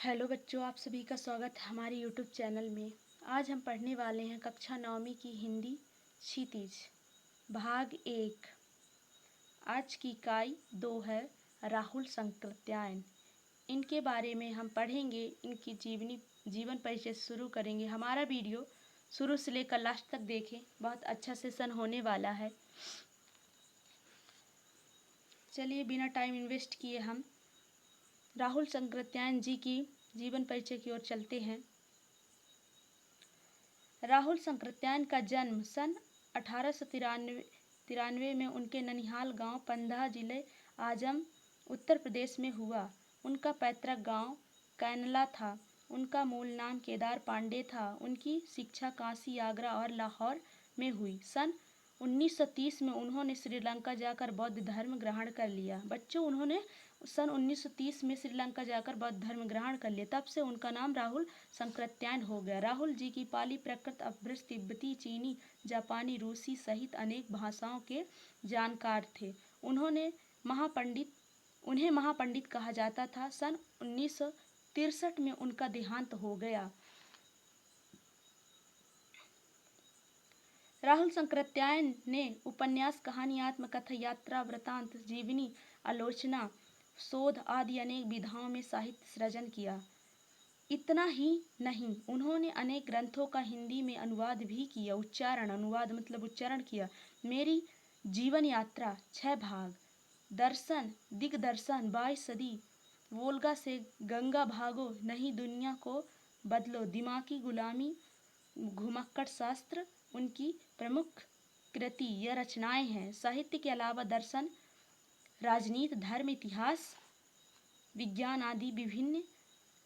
Hello बच्चों, आप सभी का स्वागत है हमारे यूट्यूब चैनल में। आज हम पढ़ने वाले हैं कक्षा 9वीं की हिंदी क्षितिज भाग 1। आज की इकाई 2 है राहुल संकृत्यायन। इनके बारे में हम पढ़ेंगे, इनकी जीवन परिचय शुरू करेंगे। हमारा वीडियो शुरू से लेकर लास्ट तक देखें, बहुत अच्छा सेशन होने वाला है। चलिए बिना टाइम इन्वेस्ट किए हम राहुल संकृत्यायन जी की जीवन परिचय की ओर चलते हैं। राहुल संकृत्यायन का जन्म सन 1893 में उनके ननिहाल गांव पंधा जिले आजम उत्तर प्रदेश में हुआ। उनका पैतृक गांव कैनला था। उनका मूल नाम केदार पांडे था। उनकी शिक्षा काशी, आगरा और लाहौर में हुई। सन 1930 में उन्होंने श्रीलंका जाकर बौद्ध धर्म ग्रहण कर लिया। बच्चों, उन्होंने सन 1930 में श्रीलंका जाकर बौद्ध धर्म ग्रहण कर लिया। तब से उनका नाम राहुल संकृत्यायन हो गया। राहुल जी की पाली, प्राकृत, अपभ्रष्ट, तिब्बती, चीनी, जापानी, रूसी सहित अनेक भाषाओं के जानकार थे। उन्हें महापंडित कहा जाता था। सन 1963 में उनका देहांत हो गया। राहुल संकृत्यायन ने उपन्यास, कहानी, आत्मकथा, यात्रा वृत्तांत, जीवनी, आलोचना, शोध आदि अनेक विधाओं में साहित्य सृजन किया। इतना ही नहीं, उन्होंने अनेक ग्रंथों का हिंदी में अनुवाद भी किया। उच्चारण किया। मेरी जीवन यात्रा 6 भाग, दर्शन, दिग्दर्शन, 22 सदी, वोल्गा से गंगा भागो, नई दुनिया को बदलो, दिमागी गुलामी, घुमक्कड़ शास्त्र उनकी प्रमुख कृति या रचनाएं हैं। साहित्य के अलावा दर्शन, राजनीति, धर्म, इतिहास, विज्ञान आदि विभिन्न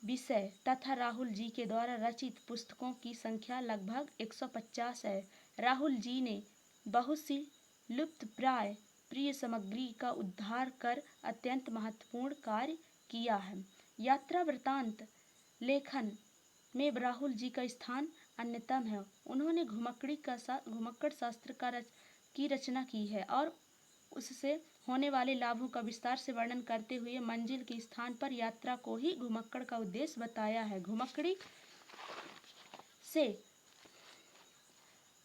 विषय तथा राहुल जी के द्वारा रचित पुस्तकों की संख्या लगभग 150 है। राहुल जी ने बहुत सी लुप्तप्राय प्रिय सामग्री का उद्धार कर अत्यंत महत्वपूर्ण कार्य किया है। यात्रा वृत्तांत लेखन में राहुल जी का स्थान अन्यतम है। उन्होंने घुमक्कड़ शास्त्र की रचना की है और उससे होने वाले लाभों का विस्तार से वर्णन करते हुए मंजिल के स्थान पर यात्रा को ही घुमक्कड़ का उद्देश्य बताया है। घुमक्कड़ी से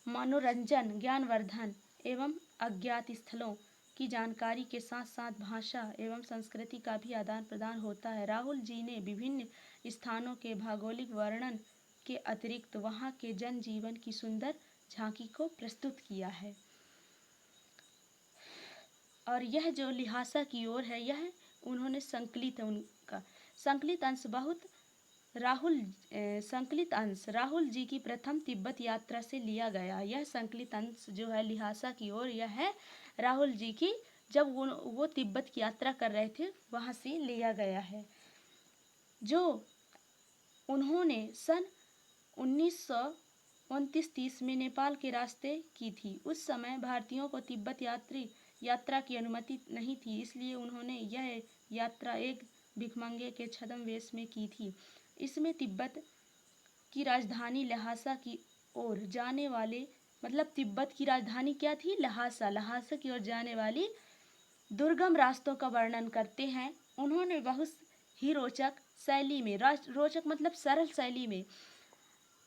मनोरंजन, ज्ञानवर्धन एवं अज्ञात स्थलों की जानकारी के साथ साथ भाषा एवं संस्कृति का भी आदान प्रदान होता है। राहुल जी ने विभिन्न स्थानों के भौगोलिक वर्णन के अतिरिक्त वहां के जनजीवन की सुंदर झांकी को प्रस्तुत किया है। और यह जो लिहाजा की ओर है, यह उन्होंने संकलित है। उनका संकलित अंश राहुल जी की प्रथम तिब्बत यात्रा से लिया गया। यह संकलित अंश जो है लिहाजा की ओर, यह है राहुल जी की जब वो तिब्बत की यात्रा कर रहे थे वहां से लिया गया है, जो उन्होंने सन 1929-30 में नेपाल के रास्ते की थी। उस समय भारतीयों को तिब्बत यात्रा की अनुमति नहीं थी, इसलिए उन्होंने यह यात्रा एक भिखमंगे के छद्मवेश में की थी। इसमें तिब्बत की राजधानी लहासा की ओर जाने वाले तिब्बत की राजधानी क्या थी? लहासा की ओर जाने वाली दुर्गम रास्तों का वर्णन करते हैं। उन्होंने बहुत ही रोचक शैली में, सरल शैली में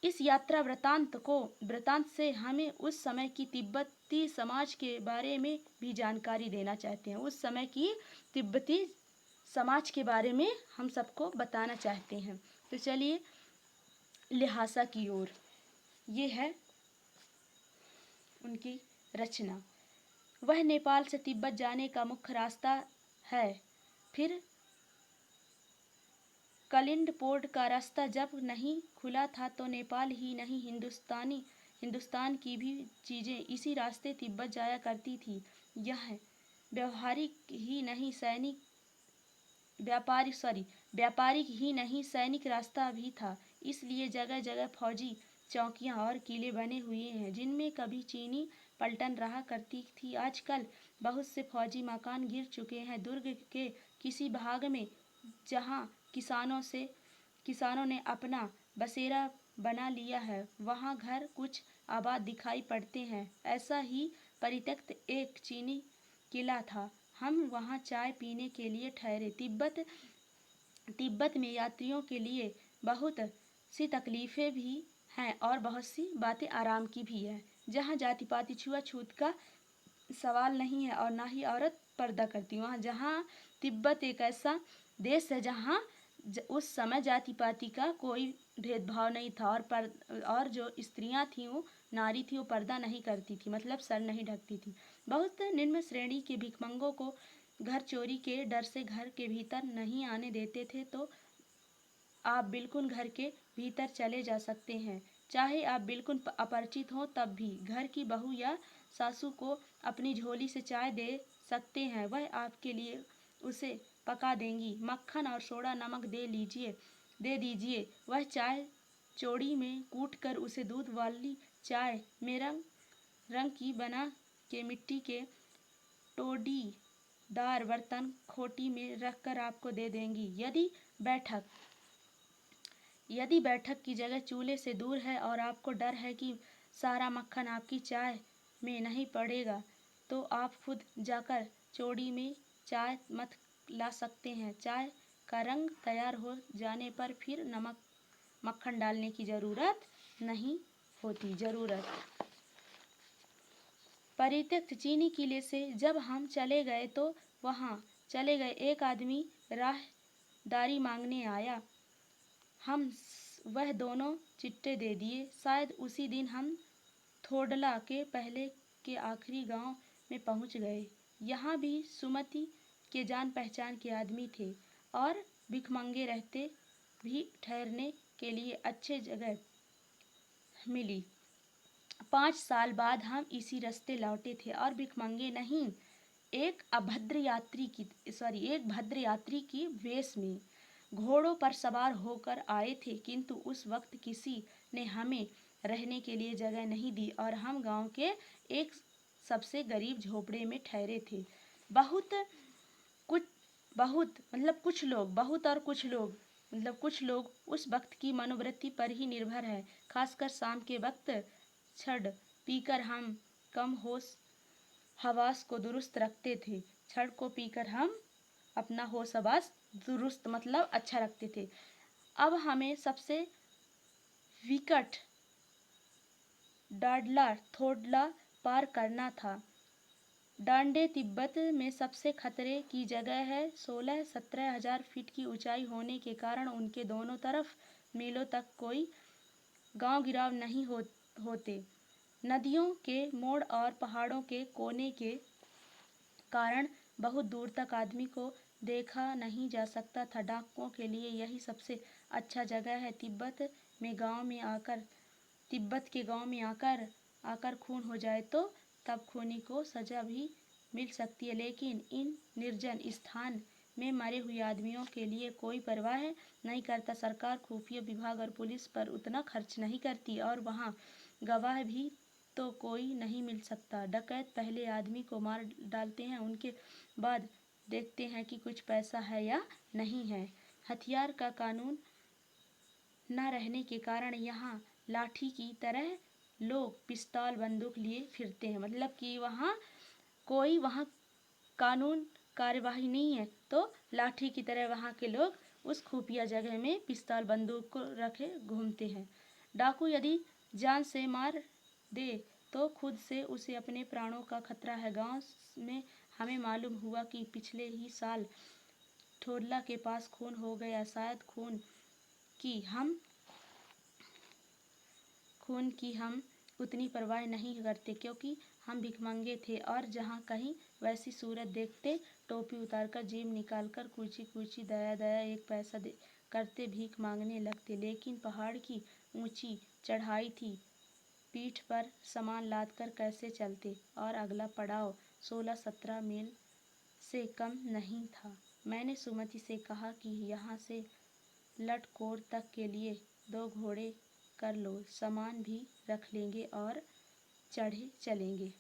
इस यात्रा वृत्तांत से हमें उस समय की तिब्बती समाज के बारे में भी जानकारी देना चाहते हैं। उस समय की तिब्बती समाज के बारे में हम सबको बताना चाहते हैं। तो चलिए लिहाजा की ओर, ये है उनकी रचना। वह नेपाल से तिब्बत जाने का मुख्य रास्ता है। फिर कलिंड पोर्ट का रास्ता जब नहीं खुला था तो नेपाल ही नहीं, हिंदुस्तान की भी चीज़ें इसी रास्ते तिब्बत जाया करती थी। यह व्यापारिक ही नहीं सैनिक रास्ता भी था। इसलिए जगह जगह फौजी चौकियां और किले बने हुए हैं, जिनमें कभी चीनी पलटन रहा करती थी। आजकल बहुत से फौजी मकान गिर चुके हैं। दुर्ग के किसी भाग में जहां किसानों ने अपना बसेरा बना लिया है, वहां घर कुछ आबाद दिखाई पड़ते हैं। ऐसा ही परित्यक्त एक चीनी किला था। हम वहां चाय पीने के लिए ठहरे। तिब्बत तिब्बत में यात्रियों के लिए बहुत सी तकलीफ़ें भी हैं और बहुत सी बातें आराम की भी है। जहाँ जाति पाति छुआछूत का सवाल नहीं है और ना ही औरत पर्दा करती। वहाँ जहाँ तिब्बत एक ऐसा देश है जहाँ उस समय जाति पाति का कोई भेदभाव नहीं था और जो स्त्रियाँ थीं वो नारी थी, वो पर्दा नहीं करती थी, मतलब सर नहीं ढकती थी। बहुत निम्न श्रेणी के भिखमंगों को घर चोरी के डर से घर के भीतर नहीं आने देते थे। तो आप बिल्कुल घर के भीतर चले जा सकते हैं, चाहे आप बिल्कुल अपरिचित हों तब भी। घर की बहू या सासू को अपनी झोली से चाय दे सकते हैं, वह आपके लिए उसे पका देंगी। मक्खन और सोडा नमक दे दीजिए, वह चाय चोड़ी में कूट कर उसे दूध वाली चाय में रंग की बना के मिट्टी के टोडीदार बर्तन खोटी में रखकर आपको दे देंगी। यदि बैठक की जगह चूल्हे से दूर है और आपको डर है कि सारा मक्खन आपकी चाय में नहीं पड़ेगा, तो आप खुद जाकर चोड़ी में चाय मत ला सकते हैं। चाय का रंग तैयार हो जाने पर फिर नमक मक्खन डालने की ज़रूरत नहीं होती। परित्यक्त चीनी किले से जब हम चले गए तो वहाँ चले गए एक आदमी राहदारी मांगने आया। वह दोनों चिट्टे दे दिए। शायद उसी दिन हम थोडला के पहले के आखिरी गांव में पहुंच गए। यहाँ भी सुमति के जान पहचान के आदमी थे और भिखमंगे रहते भी ठहरने के लिए अच्छे जगह मिली। 5 साल बाद हम इसी रास्ते लौटे थे और भिखमंगे नहीं, एक भद्र यात्री की वेश में घोड़ों पर सवार होकर आए थे। किंतु उस वक्त किसी ने हमें रहने के लिए जगह नहीं दी और हम गांव के एक सबसे गरीब झोपड़े में ठहरे थे। कुछ लोग उस वक्त की मनोवृत्ति पर ही निर्भर है। खासकर शाम के वक्त छड़ पीकर हम कम होश हवास को दुरुस्त रखते थे। छड़ को पीकर हम अपना होश हवास दुरुस्त मतलब अच्छा रखते थे। अब हमें सबसे विकट डाडला थोडला पार करना था। डांडे तिब्बत में सबसे खतरे की जगह है। 16-17 हजार फीट की ऊंचाई होने के कारण उनके दोनों तरफ मीलों तक कोई गांव गिराव नहीं होते। नदियों के मोड़ और पहाड़ों के कोने के कारण बहुत दूर तक आदमी को देखा नहीं जा सकता था। डाकुओं के लिए यही सबसे अच्छा जगह है। तिब्बत के गांव में आकर खून हो जाए तो तब खूनी को सजा भी मिल सकती है, लेकिन इन निर्जन स्थान में मरे हुए आदमियों के लिए कोई परवाह नहीं करता। सरकार, खुफिया विभाग और पुलिस पर उतना खर्च नहीं करती और वहाँ गवाह भी तो कोई नहीं मिल सकता। डकैत पहले आदमी को मार डालते हैं, उनके बाद देखते हैं कि कुछ पैसा है या नहीं है। हथियार का कानून न रहने के कारण यहाँ लाठी की तरह लोग पिस्तौल बंदूक लिए फिरते हैं। मतलब कि वहाँ कानून कार्यवाही नहीं है तो लाठी की तरह वहाँ के लोग उस खुफिया जगह में पिस्तौल बंदूक को रखे घूमते हैं। डाकू यदि जान से मार दे तो खुद से उसे अपने प्राणों का खतरा है। गांव में हमें मालूम हुआ कि पिछले ही साल ठोडला के पास खून हो गया। शायद खून की हम उतनी परवाह नहीं करते क्योंकि हम भिखमंगे थे और जहाँ कहीं वैसी सूरत देखते टोपी उतारकर जेब निकालकर कूची कूची दया एक पैसा करते भीख मांगने लगते। लेकिन पहाड़ की ऊंची चढ़ाई थी, पीठ पर सामान लाद कर कैसे चलते और अगला पड़ाव 16-17 मील से कम नहीं था। मैंने सुमति से कहा कि यहाँ से लटकोर तक के लिए 2 घोड़े कर लो, सामान भी रख लेंगे और चढ़े चलेंगे।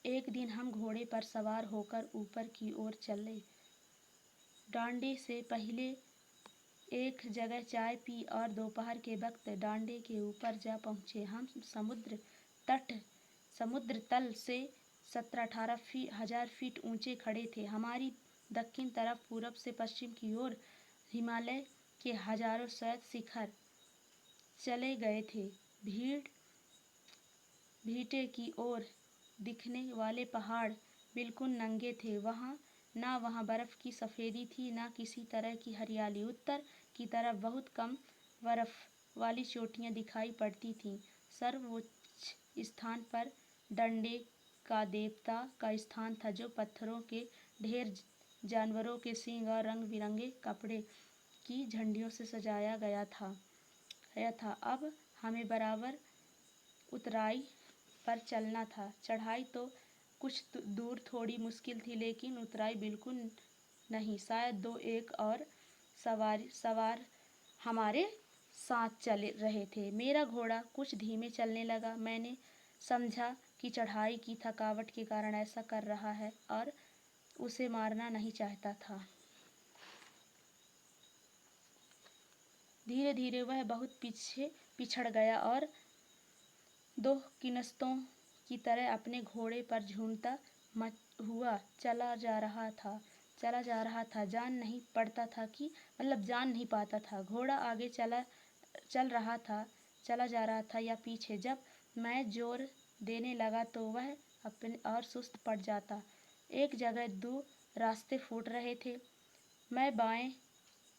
एक दिन हम घोड़े पर सवार होकर ऊपर की ओर चले। डांडे से पहले एक जगह चाय पी और दोपहर के वक्त डांडे के ऊपर जा पहुँचे। हम समुद्र तल से 17-18 हजार फीट ऊंचे खड़े थे। हमारी दक्षिण तरफ पूरब से पश्चिम की ओर हिमालय के हजारों श्वेत शिखर चले गए थे। भीटे की ओर दिखने वाले पहाड़ बिल्कुल नंगे थे। वहाँ बर्फ की सफेदी थी, ना किसी तरह की हरियाली। उत्तर की तरफ बहुत कम बर्फ वाली चोटियां दिखाई पड़ती थीं। सर्वोच्च स्थान पर डंडे का देवता का स्थान था, जो पत्थरों के ढेर, जानवरों के सींग और रंग बिरंगे कपड़े की झंडियों से सजाया गया था। अब हमें बराबर उतराई पर चलना था। चढ़ाई तो कुछ दूर थोड़ी मुश्किल थी, लेकिन उतराई बिल्कुल नहीं। शायद 2-1 और सवार हमारे साथ चल रहे थे। मेरा घोड़ा कुछ धीमे चलने लगा। मैंने समझा कि चढ़ाई की थकावट के कारण ऐसा कर रहा है और उसे मारना नहीं चाहता था। धीरे धीरे वह बहुत पीछे पिछड़ गया और 2 किनस्तों की तरह अपने घोड़े पर झूमता हुआ चला जा रहा था। जान नहीं पाता था घोड़ा आगे चला जा रहा था या पीछे। जब मैं जोर देने लगा तो वह अपने और सुस्त पड़ जाता। एक जगह 2 रास्ते फूट रहे थे। मैं बाएं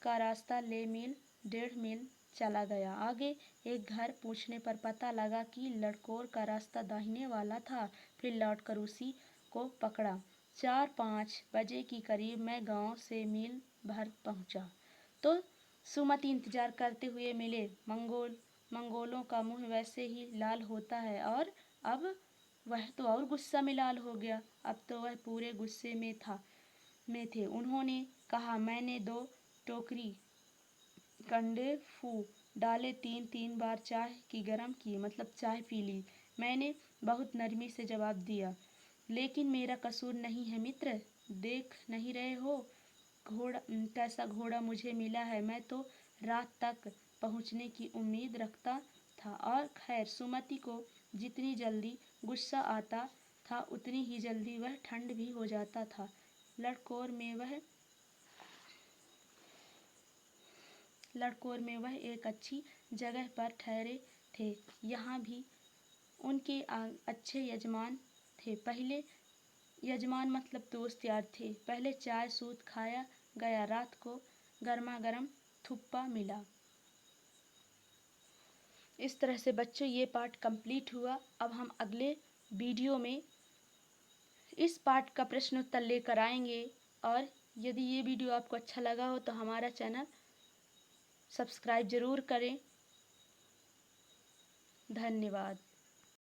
का रास्ता ले 1.5 मील चला गया। आगे एक घर पूछने पर पता लगा कि लड़कोर का रास्ता दाहिने वाला था। फिर लौटकर उसी को पकड़ा। 4-5 बजे के करीब मैं गांव से मील भर पहुंचा तो सुमति इंतजार करते हुए मिले। मंगोलों का मुंह वैसे ही लाल होता है, और अब वह तो और गुस्सा में लाल हो गया। अब तो वह पूरे गुस्से में थे। उन्होंने कहा, मैंने 2 टोकरी कंडे फू डाले, 3-3 बार चाय की गरम की, मतलब चाय पी ली। मैंने बहुत नरमी से जवाब दिया, लेकिन मेरा कसूर नहीं है मित्र। देख नहीं रहे हो कैसा घोड़ा मुझे मिला है। मैं तो रात तक पहुंचने की उम्मीद रखता था। और खैर, सुमति को जितनी जल्दी गुस्सा आता था उतनी ही जल्दी वह ठंड भी हो जाता था। लड़कोर में वह एक अच्छी जगह पर ठहरे थे। यहाँ भी उनके अच्छे यजमान थे। पहले यजमान मतलब दोस्त यार थे। पहले चाय सूत खाया गया, रात को गर्मा गर्म थुप्पा मिला। इस तरह से बच्चों ये पार्ट कंप्लीट हुआ। अब हम अगले वीडियो में इस पार्ट का प्रश्न उत्तर लेकर आएंगे। और यदि ये वीडियो आपको अच्छा लगा हो तो हमारा चैनल सब्सक्राइब ज़रूर करें। धन्यवाद।